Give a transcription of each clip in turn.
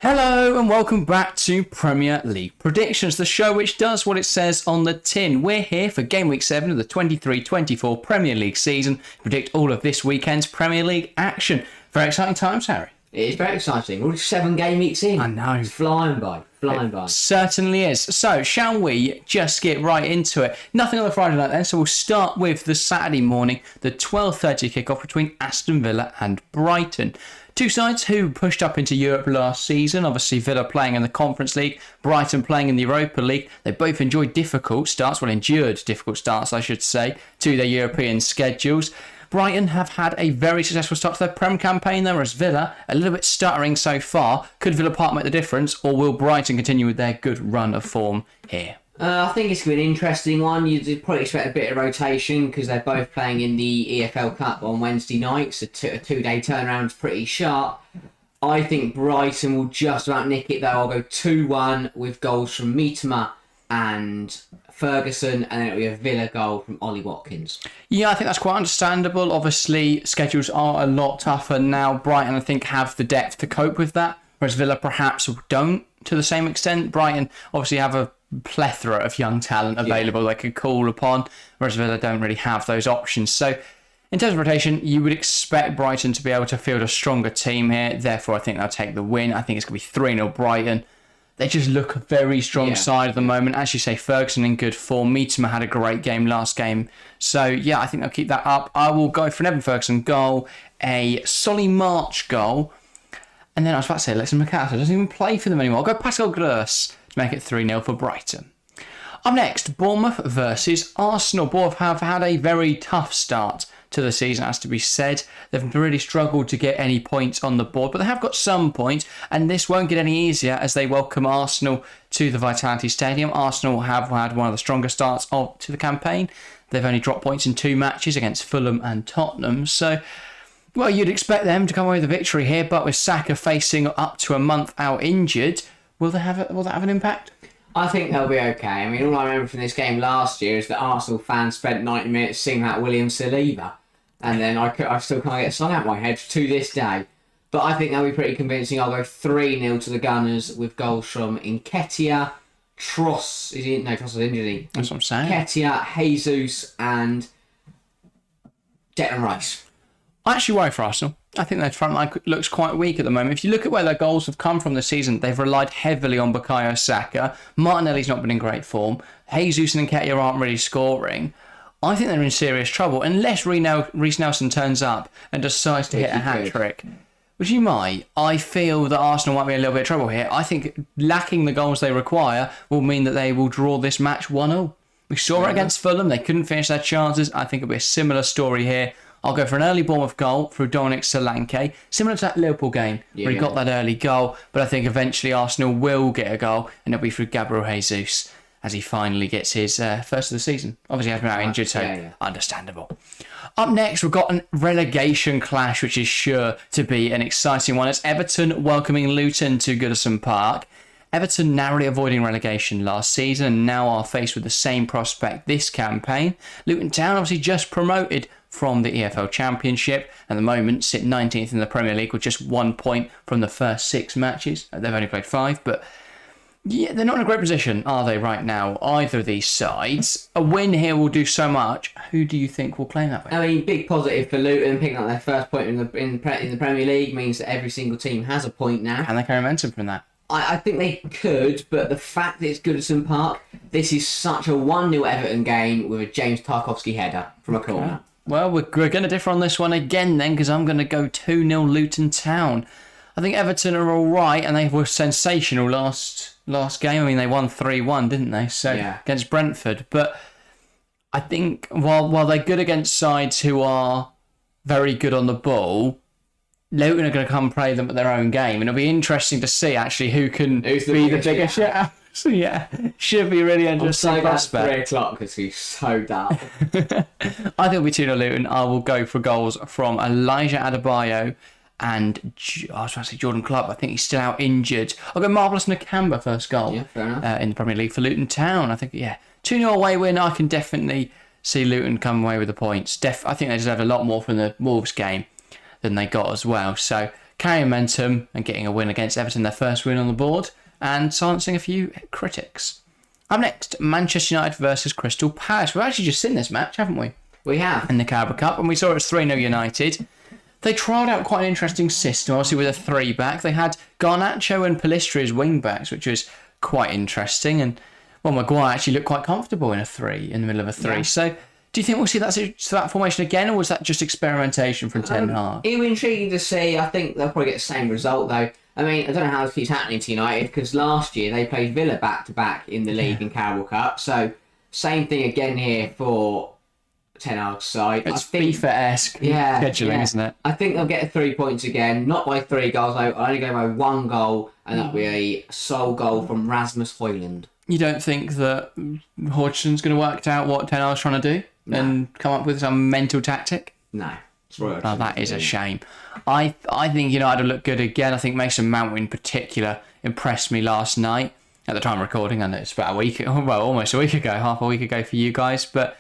Hello and welcome back to Premier League Predictions, the show which does what it says on the tin. We're here for Game Week 7 of the 23-24 Premier League season to predict all of this weekend's Premier League action. Very exciting times, Harry. It is very exciting. We're 7 game weeks in. I know. It's flying by. Certainly is. So, shall we just get right into it? Nothing on the Friday night then, so we'll start with the Saturday morning, the 12:30 kickoff between Aston Villa and Brighton. Two sides who pushed up into Europe last season. Obviously, Villa playing in the Conference League, Brighton playing in the Europa League. They both endured difficult starts, endured difficult starts, I should say, to their European schedules. Brighton have had a very successful start to their Prem campaign, though, whereas Villa, a little bit stuttering so far. Could Villa Park make the difference, or will Brighton continue with their good run of form here? I think it's going to be an interesting one. You'd probably expect a bit of rotation because they're both playing in the EFL Cup on Wednesday nights. A two-day turnaround is pretty sharp. I think Brighton will just about nick it, though. I'll go 2-1 with goals from Mitoma and Ferguson, and then it'll be a Villa goal from Ollie Watkins. Yeah, I think that's quite understandable. Obviously, schedules are a lot tougher now. Brighton, I think, have the depth to cope with that, whereas Villa perhaps don't to the same extent. Brighton obviously have a plethora of young talent available they could call upon, whereas Villa don't really have those options. So, in terms of rotation, you would expect Brighton to be able to field a stronger team here. Therefore, I think they'll take the win. I think it's going to be 3-0 Brighton. They just look a very strong side at the moment. As you say, Ferguson in good form. Mitoma had a great game last game. So, yeah, I think they'll keep that up. I will go for an Evan Ferguson goal, a Solly March goal, and then I was about to say Alexis McAllister doesn't even play for them anymore. I'll go Pascal Gross to make it 3-0 for Brighton. Up next, Bournemouth versus Arsenal. Bournemouth have had a very tough start to the season, has to be said. They've really struggled to get any points on the board, but they have got some points, and this won't get any easier as they welcome Arsenal to the Vitality Stadium. Arsenal have had one of the strongest starts to the campaign. They've only dropped points in 2 matches against Fulham and Tottenham, so well, you'd expect them to come away with a victory here, but with Saka facing up to a month out injured, will that have an impact? I think they'll be okay. I mean, all I remember from this game last year is that Arsenal fans spent 90 minutes singing that William Saliba. And then I still can't get a song out of my head to this day. But I think they'll be pretty convincing. I'll go 3-0 to the Gunners with goals from Nketiah, Tross. Tross is injured. That's what I'm saying. Nketiah, Jesus, and Declan Rice. I actually worry for Arsenal. I think their front line looks quite weak at the moment. If you look at where their goals have come from this season, they've relied heavily on Bukayo Saka. Martinelli's not been in great form. Jesus and Nketiah aren't really scoring. I think they're in serious trouble unless Reece Nelson turns up and decides to hit a hat-trick, which he might. I feel that Arsenal might be in a little bit of trouble here. I think lacking the goals they require will mean that they will draw this match 1-0. We saw it against Fulham. They couldn't finish their chances. I think it'll be a similar story here. I'll go for an early Bournemouth goal through Dominic Solanke, similar to that Liverpool game where he got that early goal, but I think eventually Arsenal will get a goal, and it'll be through Gabriel Jesus as he finally gets his first of the season. Obviously, he has been out injured, so understandable. Up next, we've got a relegation clash, which is sure to be an exciting one. It's Everton welcoming Luton to Goodison Park. Everton narrowly avoiding relegation last season and now are faced with the same prospect this campaign. Luton Town obviously just promoted from the EFL Championship. At the moment, sit 19th in the Premier League with just 1 point from the first 6 matches. They've only played 5, but yeah, they're not in a great position, are they, right now, either of these sides? A win here will do so much. Who do you think will claim that win? I mean, big positive for Luton. Picking up their first point in the Premier League means that every single team has a point now. Can they carry momentum from that? I think they could, but the fact that it's Goodison Park, this is such a 1-0 Everton game with a James Tarkowski header from a corner. Well, we're going to differ on this one again then, because I'm going to go 2-0 Luton Town. I think Everton are all right, and they were sensational last game. I mean, they won 3-1, didn't they? So against Brentford. But I think while they're good against sides who are very good on the ball, Luton are going to come play them at their own game, and it'll be interesting to see actually who can be the biggest. Yeah, should be really interesting prospect. 3 o'clock because he's so dark. I think it'll be 2-0 Luton. I will go for goals from Elijah Adebayo and I was trying to say Jordan Clark. I think he's still out injured. I'll go Marvelous Nakamba first goal in the Premier League for Luton Town. I think 2-0 away win. I can definitely see Luton come away with the points. I think they deserve a lot more from the Wolves game than they got as well. So carrying momentum and getting a win against Everton, their first win on the board, and silencing a few critics. Up next, Manchester United versus Crystal Palace. We've actually just seen this match, haven't we? We have. In the Carabao Cup, and we saw it was 3-0 United. They trialled out quite an interesting system, obviously with a 3-back. They had Garnacho and Pellistri as wing-backs, which was quite interesting. And, well, Maguire actually looked quite comfortable in the middle of a 3. Yeah. So, do you think we'll see that formation again, or was that just experimentation from Ten Hag? It was intriguing to see. I think they'll probably get the same result, though. I mean, I don't know how this keeps happening to United, because last year they played Villa back-to-back in the league and Carabao Cup. So, same thing again here for Ten Hag's side. It's FIFA-esque scheduling, isn't it? I think they'll get 3 points again, not by 3 goals. I'll only go by 1 goal, and that'll be a sole goal from Rasmus Højlund. You don't think that Hodgson's going to work out what Ten Hag's trying to do and come up with some mental tactic? No. Oh, that is a shame. I think United will look good again. I think Mason Mount in particular impressed me last night. At the time of recording, I know it's about almost a week ago, half a week ago for you guys, but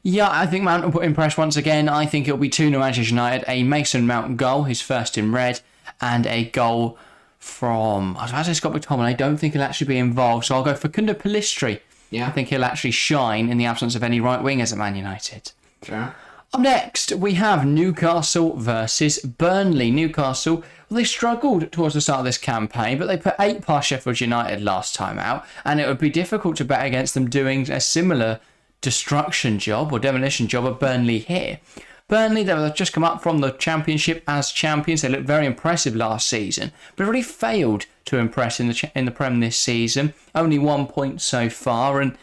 yeah, I think Mount will impress once again. I think it'll be 2-0 Manchester United, a Mason Mount goal, his first in red, and a goal from, I was about to say Scott McTominay. I don't think he'll actually be involved, so I'll go Facundo Pellistri. Yeah. I think he'll actually shine in the absence of any right wingers at Man United. Sure. Up next, we have Newcastle versus Burnley. Newcastle, well, they struggled towards the start of this campaign, but they put 8 past Sheffield United last time out, and it would be difficult to bet against them doing a similar destruction job or demolition job at Burnley here. Burnley, they've just come up from the Championship as champions. They looked very impressive last season, but really failed to impress in the Prem this season. Only 1 point so far, and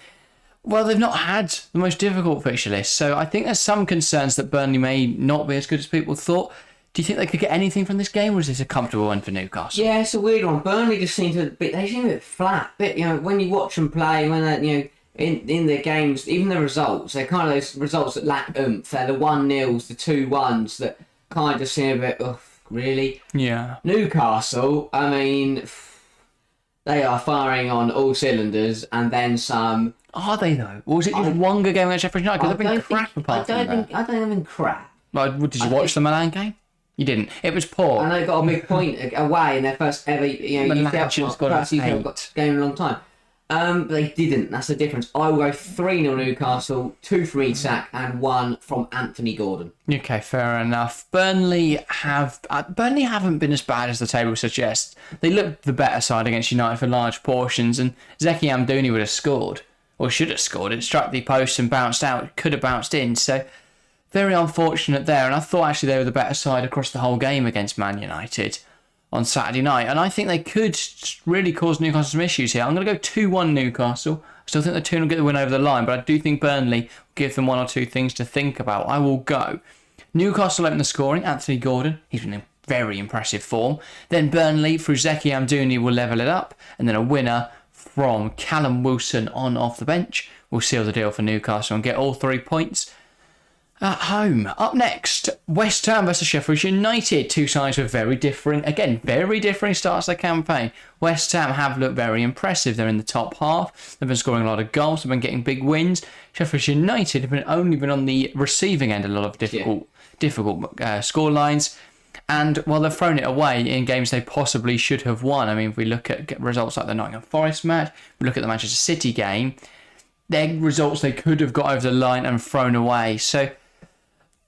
well, they've not had the most difficult fixture list, so I think there's some concerns that Burnley may not be as good as people thought. Do you think they could get anything from this game, or is this a comfortable one for Newcastle? Yeah, it's a weird one. Burnley just seem a bit flat. When you watch them play, when they, in their games, even the results, they're kind of those results that lack oomph. They're the 1-0s, the 2-1s that kind of seem a bit, really? Yeah. Newcastle, I mean, they are firing on all cylinders, and then some. Are they though? Or was it just one good game against Sheffield United? Because they've been crap apart from that. I don't think they've been crap. Like, did you watch the Milan game? You didn't. It was poor. And they got a big point away in their first ever, first game in a long time. But they didn't. That's the difference. I will go 3-0 Newcastle, 2 from Isak, and 1 from Anthony Gordon. Okay, fair enough. Burnley haven't been as bad as the table suggests. They looked the better side against United for large portions, and Zeki Amdouni would have scored. Or should have scored. It struck the post and bounced out. Could have bounced in. So, very unfortunate there. And I thought actually they were the better side across the whole game against Man United on Saturday night. And I think they could really cause Newcastle some issues here. I'm going to go 2-1 Newcastle. I still think the 2 will get the win over the line. But I do think Burnley will give them 1 or 2 things to think about. I will go Newcastle open the scoring. Anthony Gordon. He's been in very impressive form. Then Burnley through Zeki Amdouni will level it up. And then a winner from Callum Wilson on off the bench will seal the deal for Newcastle and get all 3 points at home. Up next, West Ham versus Sheffield United. 2 sides with very differing starts to the campaign. West Ham have looked very impressive. They're in the top half. They've been scoring a lot of goals. They've been getting big wins. Sheffield United have only been on the receiving end a lot of difficult score lines. And while they've thrown it away in games they possibly should have won. I mean, if we look at results like the Nottingham Forest match, we look at the Manchester City game, they're results they could have got over the line and thrown away. So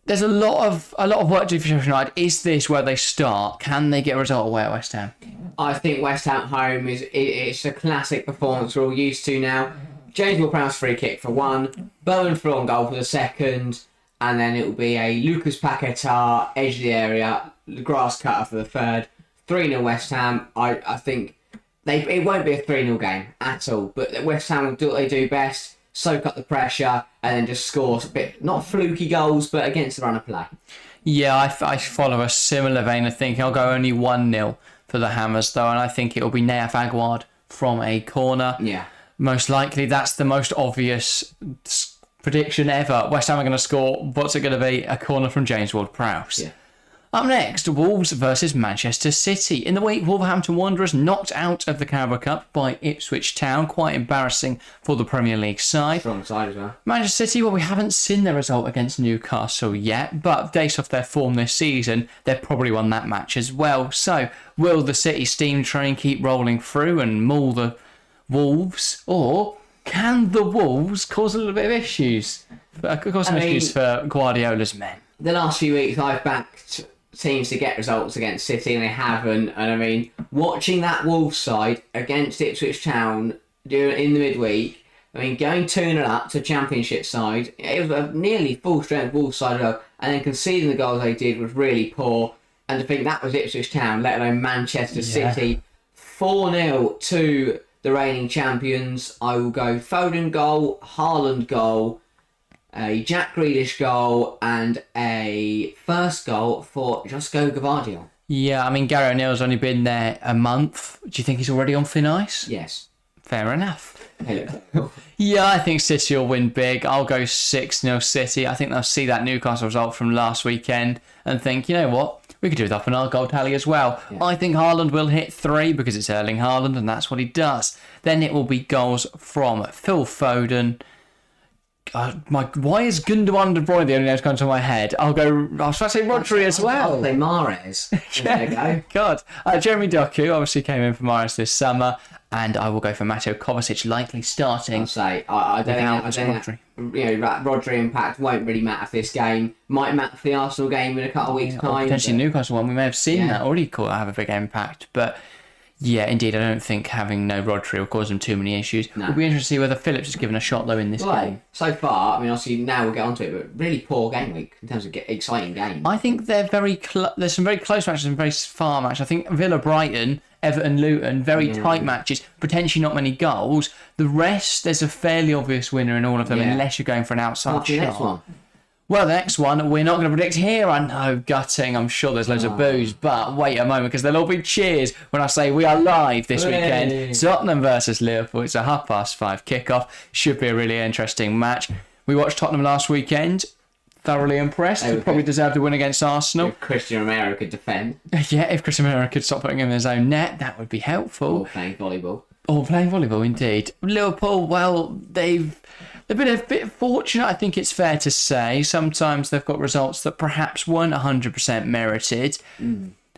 there's a lot of work to do for Sheffield United. Is this where they start? Can they get a result away at West Ham? I think West Ham home it's a classic performance we're all used to now. James Ward-Prowse free kick for 1, Bowen for on goal for the 2nd, and then it will be a Lucas Paquetá edge of the area, grass cutter for the 3rd. 3-0 West Ham. I think it won't be a 3-0 game at all, but West Ham will do what they do best, soak up the pressure, and then just score a bit, not fluky goals, but against the run of play. Yeah, I follow a similar vein of thinking. I'll go only 1-0 for the Hammers, though, and I think it will be Nayef Aguerd from a corner. Yeah. Most likely, that's the most obvious prediction ever. West Ham are going to score, what's it going to be? A corner from James Ward-Prowse. Yeah. Up next, Wolves versus Manchester City. In the week, Wolverhampton Wanderers knocked out of the Carabao Cup by Ipswich Town. Quite embarrassing for the Premier League side. Strong side as well. Manchester City, well, we haven't seen their result against Newcastle yet, but based off their form this season, they've probably won that match as well. So, will the City steam train keep rolling through and maul the Wolves, or can the Wolves cause a little bit of issues? Issues for Guardiola's men. The last few weeks, I've backed teams to get results against City, and they haven't. And I mean, watching that Wolves side against Ipswich Town in the midweek, I mean, going 2-0 up to Championship side, it was a nearly full strength Wolves side, and then conceding the goals they did was really poor. And to think that was Ipswich Town, let alone Manchester City, 4-0 to the reigning champions. I will go Foden goal, Haaland goal, a Jack Grealish goal, and a first goal for Josko Gvardiol. Yeah, I mean, Gary O'Neill's only been there a month. Do you think he's already on thin ice? Yes. Fair enough. Yeah, I think City will win big. I'll go 6-0 City. I think they'll see that Newcastle result from last weekend and think, you know what, we could do that on our goal tally as well. Yeah. I think Haaland will hit 3 because it's Erling Haaland and that's what he does. Then it will be goals from Phil Foden. Why is Gundogan De Bruyne the only name that's gone to my head? I was about to say Rodri as well. I'll say Mahrez. There you go. God. Jeremy Doku obviously came in for Mahrez this summer, and I will go for Mateo Kovacic likely starting. I'll say I don't think Rodri impact won't really matter for this game. Might matter for the Arsenal game in a couple of weeks' time. Potentially Newcastle one. We may have seen that already have a big impact, but. Yeah, indeed. I don't think having no Rodri will cause them too many issues. No. It'll be interesting to see whether Phillips is given a shot, though, in this game. So far, I mean, obviously, now we'll get onto it, but really poor game week in terms of exciting games. I think they're there's some very close matches and very far matches. I think Villa-Brighton, Everton-Luton, very tight matches, potentially not many goals. The rest, there's a fairly obvious winner in all of them, unless you're going for an outside shot. Next one. Well, the next one, we're not going to predict here. I know, gutting. I'm sure there's loads of boos, but wait a moment, because there'll all be cheers when I say we are live this weekend. Tottenham versus Liverpool. It's a 5:30 kickoff. Should be a really interesting match. We watched Tottenham last weekend. Thoroughly impressed. They probably deserved a win against Arsenal. If Christian Romero could defend. Yeah, if Christian Romero could stop putting him in his own net, that would be helpful. Or playing volleyball. Or playing volleyball, indeed. Liverpool, well, they've been a bit fortunate, I think it's fair to say. Sometimes they've got results that perhaps weren't 100% merited,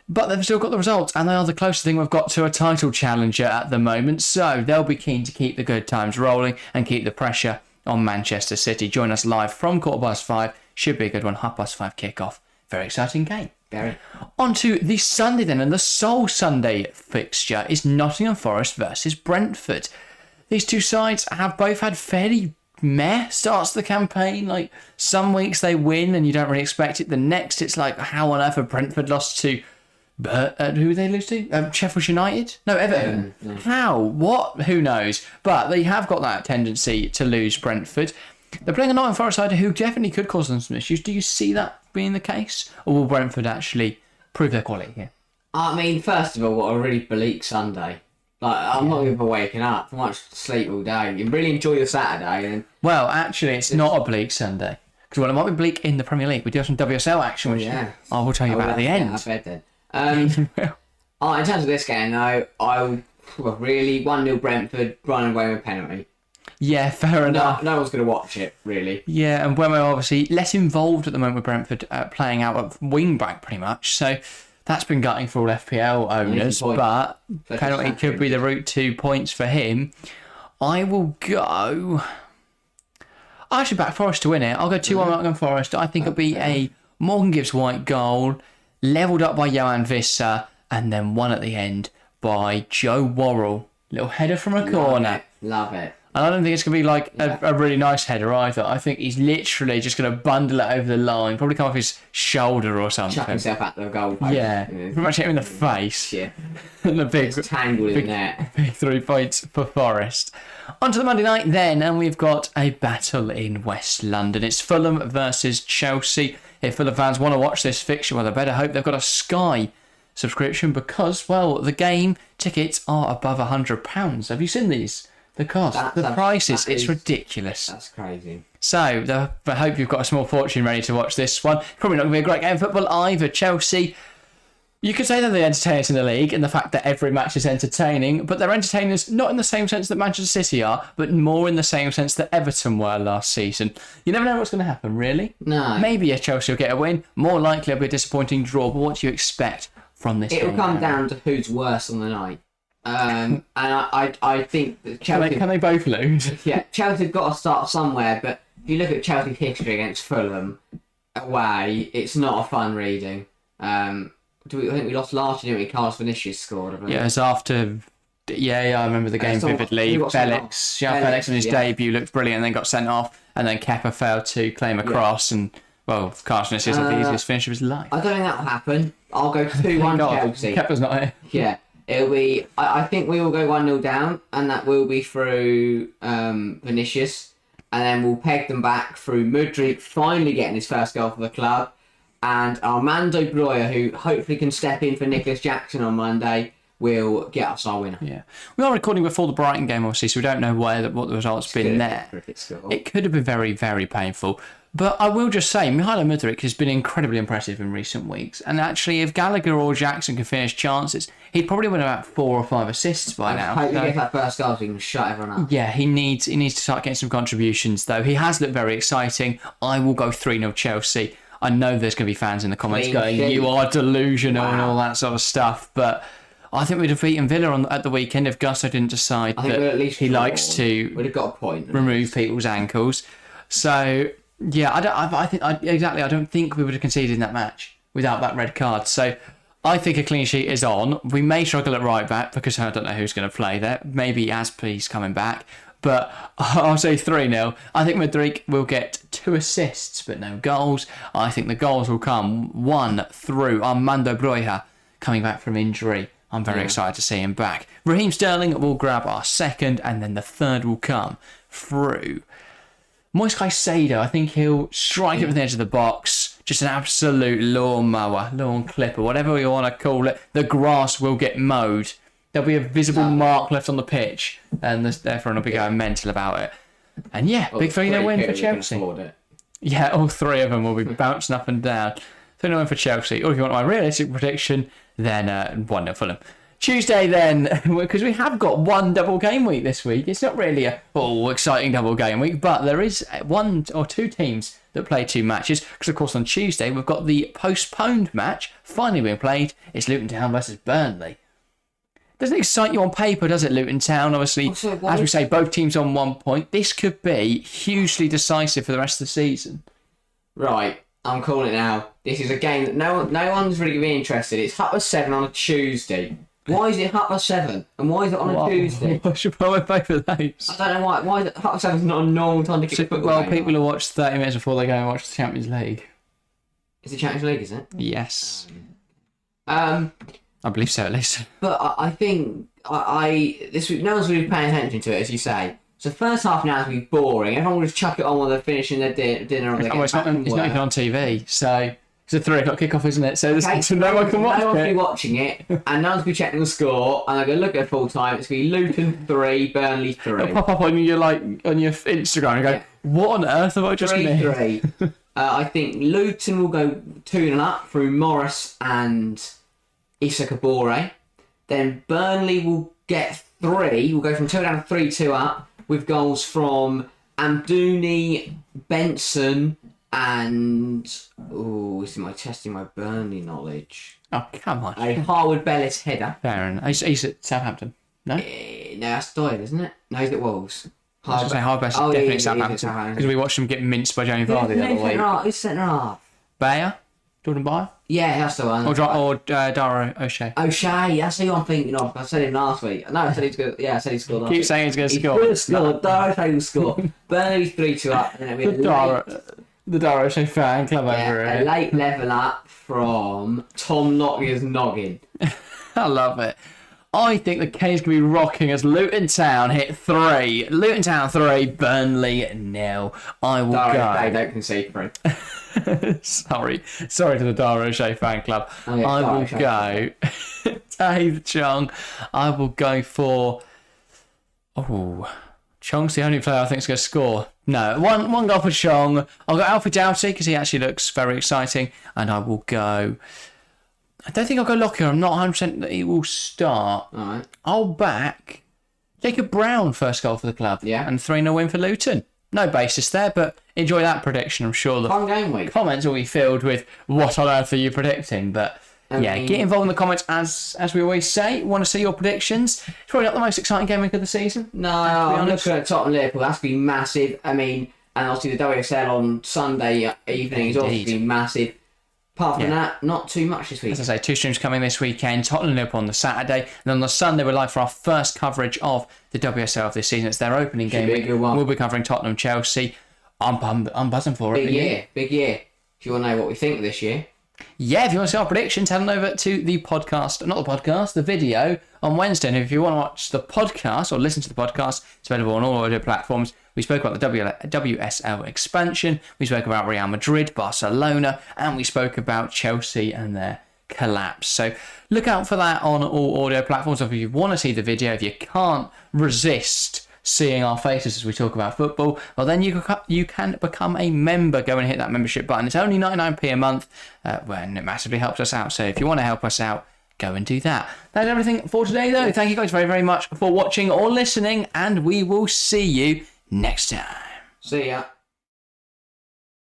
but they've still got the results, and they are the closest thing we've got to a title challenger at the moment, so they'll be keen to keep the good times rolling and keep the pressure on Manchester City. Join us live from 5:15. Should be a good one, 5:30 kickoff. Very exciting game. Very. On to the Sunday then, and the sole Sunday fixture is Nottingham Forest versus Brentford. These two sides have both had fairly meh starts to the campaign. Like, some weeks they win and you don't really expect it. The next, it's like, how on earth have Brentford lost to who they lose to? Sheffield United? No, Everton. How? What? Who knows? But they have got that tendency to lose Brentford. They're playing a Nottingham Forest side who definitely could cause them some issues. Do you see that being the case? Or will Brentford actually prove their quality here? I mean, first of all, what a really bleak Sunday. Like, I'm not even waking up. I watched sleep all day. You really enjoy your Saturday. And well, actually, it's not a bleak Sunday. Because it might be bleak in the Premier League. We do have some WSL action, which I will tell you about at the end. Yeah, I bet then. In terms of this game, though, I would really 1-0 Brentford, running away with a penalty. Yeah, fair enough. No one's going to watch it, really. Yeah, and Buemo obviously less involved at the moment with Brentford, playing out of wing back pretty much. So that's been gutting for all FPL owners, but penalty could be the route to points for him. I will go. I should back Forest to win it. I'll go 2-1 Nottingham Forest. I think it'll be a Morgan Gibbs White goal, levelled up by Johan Visser, and then one at the end by Joe Worrell. Little header from a corner. Love it. And I don't think it's going to be like a really nice header either. I think he's literally just going to bundle it over the line, probably come off his shoulder or something. Chuck himself at the goal post. Yeah, pretty much hit him in the face. Yeah. And the big, tangled in there. Big 3 points for Forest. On to the Monday night then, and we've got a battle in West London. It's Fulham versus Chelsea. If Fulham fans want to watch this fixture, well, they better hope they've got a Sky subscription because, well, the game tickets are above £100. Have you seen these? The cost, the prices, it's ridiculous. That's crazy. So I hope you've got a small fortune ready to watch this one. Probably not going to be a great game of football either. Chelsea, you could say they're the entertainers in the league in the fact that every match is entertaining, but they're entertainers not in the same sense that Manchester City are, but more in the same sense that Everton were last season. You never know what's going to happen, really. No. Maybe a Chelsea will get a win. More likely it'll be a disappointing draw, but what do you expect from this game? It'll come down to who's worse on the night. And I think that Chelsea... Can they both lose? Yeah, Chelsea have got to start somewhere, but if you look at Chelsea's history against Fulham away, it's not a fun reading. I think we lost last year, didn't we? Carlos Vinicius scored. Yeah, it was after... Yeah, I remember the game vividly. Felix in his debut looked brilliant and then got sent off, and then Kepa failed to claim a cross, and, well, Carlos Vinicius had the easiest finish of his life. I don't think that'll happen. I'll go 2-1 Chelsea. Kepa's not here. Yeah. It'll be. I think we will go 1-0 down, and that will be through Vinicius, and then we'll peg them back through Mudryk finally getting his first goal for the club, and Armando Broja, who hopefully can step in for Nicholas Jackson on Monday, will get us our winner. Yeah, we are recording before the Brighton game, obviously, so we don't know what the results been there. It could have been very, very painful. But I will just say, Mykhailo Mudryk has been incredibly impressive in recent weeks. And actually, if Gallagher or Jackson can finish chances, he'd probably win about 4 or 5 assists by now. I hope he gets that first goal so he can shut everyone up. Yeah, he needs to start getting some contributions, though. He has looked very exciting. I will go 3-0 Chelsea. I know there's going to be fans in the comments going, you are delusional and all that sort of stuff. But I think we'd have beaten Villa at the weekend if Gusto didn't decide that he likes to we'd have got a point, remove people's ankles. So... Yeah, I don't think we would have conceded in that match without that red card. So I think a clean sheet is on. We may struggle at right back because I don't know who's going to play there. Maybe Azpi's coming back. But I'll say 3-0. I think Mudryk will get 2 assists, but no goals. I think the goals will come 1 through Armando Broja coming back from injury. I'm very excited to see him back. Raheem Sterling will grab our second, and then the third will come through Moise Caicedo. I think he'll strike it from the edge of the box. Just an absolute lawn clipper, whatever you want to call it. The grass will get mowed. There'll be a visible mark left on the pitch, and therefore I'll be going mental about it. And yeah, big 3-0 win for Chelsea. Yeah, all 3 of them will be bouncing up and down. 3-0 win for Chelsea. Or if you want my realistic prediction, then 1-0 Fulham. Tuesday then, because we have got 1 double game week this week. It's not really a exciting double game week, but there is 1 or 2 teams that play 2 matches. Because of course on Tuesday we've got the postponed match finally being played. It's Luton Town versus Burnley. Doesn't excite you on paper, does it, Luton Town? Obviously, as we say, both teams on 1 point. This could be hugely decisive for the rest of the season. Right, I'm calling it now. This is a game that no one's really going to be interested. It's 7:30 on a Tuesday. Why is it 7:30? And why is it on a Tuesday? I should probably pay for those. I don't know why. Why is it 7:30 is not a normal time to kick a football Well, game? people will watch 30 minutes before they go and watch the Champions League. It's the Champions League, isn't it? Yes. I believe so, at least. But I think this week no one's really paying attention to it, as you say. So first half now is going to be boring. Everyone will just chuck it on while they're finishing their dinner. Or It's not even on TV, so it's a 3 o'clock kickoff, isn't it? So, so no one can watch it. No one will be watching it, and no one's going to be checking the score. And I'm going to look at full time. It's going to be Luton 3, Burnley 3. It'll pop up on your Instagram and go, what on earth have I just missed? 3-3. I think Luton will go 2-0 up through Morris and Issa Kabore. Then Burnley will get 3. We'll go from 2 down to 3-2 up with goals from Amdouni, Benson, and this is testing my Burnley knowledge. Oh, come on. A Harwood Bellis header. Fair enough. He's at Southampton. No? No, that's Doyle, isn't it? No, he's at Wolves. I was going to say Harwood Bellis is definitely Southampton. Because we watched him get minced by Jamie Vardy the other week. Who's centre half? Bayer? Jordan Bayer? Yeah, that's the one. Or Dara O'Shea. O'Shea, that's who I'm thinking of. I said him last week. No, I said he's good. Yeah, I said he scored last week. Keep saying he's going to score. He's going to score. Dara O'Shea will score. Burnley 3-2 up. And then we the Dara O'Shea fan club over here. A late level up from Tom Lockyer's noggin. I love it. I think the K's going to be rocking as Luton Town hit 3. Luton Town 3, Burnley 0. I will go. They don't concede 3. Sorry to the Dara O'Shea fan club. I will go. Dave Chung. I will go for. Chong's the only player I think is going to score. No, one goal for Chong. I'll go Alfie Doughty because he actually looks very exciting. And I will go... I don't think I'll go Lockyer. I'm not 100% that he will start. All right. I'll back Jacob Brown, first goal for the club. Yeah. And 3-0 win for Luton. No basis there, but enjoy that prediction. I'm sure the Fun game week. comments will be filled with what on earth are you predicting? But get involved in the comments as we always say. Want to see your predictions? It's probably not the most exciting game week of the season. No, I'm looking at Tottenham Liverpool. That's going to be massive. I mean, and obviously the WSL on Sunday evening is also going to be massive. Apart from that, not too much this week. As I say, 2 streams coming this weekend. Tottenham Liverpool on the Saturday. And on the Sunday, we're live for our first coverage of the WSL of this season. It's their opening game week. We'll be covering Tottenham, Chelsea. I'm buzzing for it. Big year. If you want to know what we think this year. Yeah, if you want to see our predictions, head on over to the podcast, not the podcast, the video on Wednesday. And if you want to watch the podcast or listen to the podcast, it's available on all audio platforms. We spoke about the WSL expansion. We spoke about Real Madrid, Barcelona, and we spoke about Chelsea and their collapse. So look out for that on all audio platforms. If you want to see the video, if you can't resist seeing our faces as we talk about football, well then you can become a member. Go and hit that membership button. It's only 99p a month, and it massively helps us out. So if you want to help us out, go and do that. That's everything for today though. Thank you guys very, very much for watching or listening, and we will see you next time. See ya.